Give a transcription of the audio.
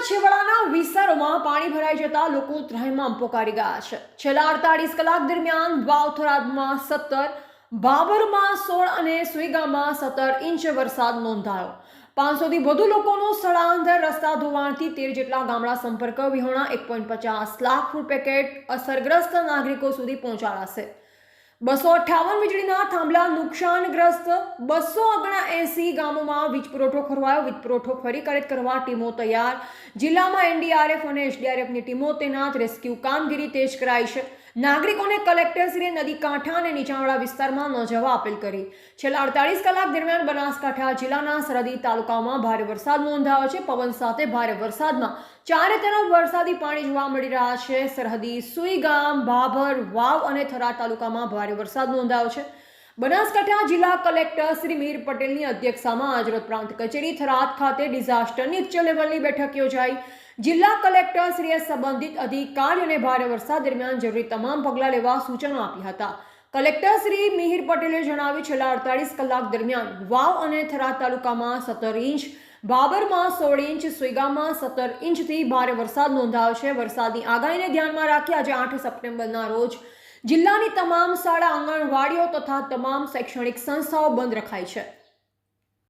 છેવાડાના વિસ્તારોમાં પાણી ભરાઈ જતા લોકો ત્રાહિમામ પોકારી ગયા છે। છેલ્લા 48 કલાક દરમિયાન વાવ થરાદમાં 17, બાબરમાં 16 અને સુઈગામમાં 17 ઇંચ વરસાદ નોંધાયો। 500 થી વધુ લોકોનું સ્થળાંતર, રસ્તા ધોવાણથી 13 જેટલા ગામડા સંપર્ક વિહોણા 1.50 લાખ ફૂડ પેકેટ અસરગ્રસ્ત નાગરિકો સુધી પહોંચાડાશે। 258 વીજળીના થાંભલા નુકસાનગ્રસ્ત, 279 ગામોમાં વીજ પુરવઠો ખોરવાયો। વીજ પુરવઠો ફરી કરવા ટીમો તૈયાર। જિલ્લામાં એનડીઆરએફ અને એસડીઆરએફની ટીમો તૈનાત। રેસ્ક્યુ કામગીરી તેજ કરાઈ છે। નાગરિકોને કલેક્ટરશ્રીએ નદી કાંઠા અને નીચાણવાળા વિસ્તારમાં ન જવા અપીલ કરી। છેલ્લા 48 કલાક દરમિયાન બનાસકાંઠા જિલ્લાના સરહદી તાલુકાઓમાં ભારે વરસાદ નોંધાયો છે। પવન સાથે ભારે વરસાદમાં ચારે તરફ વરસાદી પાણી જોવા મળી રહ્યા છે। સરહદી સુઈગામ, બાબર, વાવ અને થરાદ તાલુકામાં ભારે વરસાદ નોંધાયો છે। બનાસકાંઠા જિલ્લા કલેક્ટર શ્રી મિહિર પટેલની અધ્યક્ષતામાં આજરોજ પ્રાંત કચેરી થરાદ ખાતે ડિઝાસ્ટરની ઉચ્ચ લેવલની બેઠક યોજાઈ। જિલ્લા કલેક્ટર શ્રીએ સંબંધિત અધિકારીઓને ભારે વરસાદ દરમિયાન જરૂરી તમામ પગલાં લેવા સૂચનો આપ્યા હતા। કલેક્ટર શ્રી મિહિર પટેલે જણાવ્યું, છેલ્લા 48 કલાક દરમિયાન વાવ અને થરાદ તાલુકામાં 17 ઇંચ, બાબરમાં 16 ઇંચ, સુઈગામમાં 17 ઇંચથી ભારે વરસાદ નોંધાયો છે। વરસાદની આગાહીને ધ્યાનમાં રાખી આજે 8 સપ્ટેમ્બરના રોજ જિલ્લાની તમામ શાળા, આંગણવાડીઓ તથા તમામ શૈક્ષણિક સંસ્થાઓ બંધ રખાઈ છે।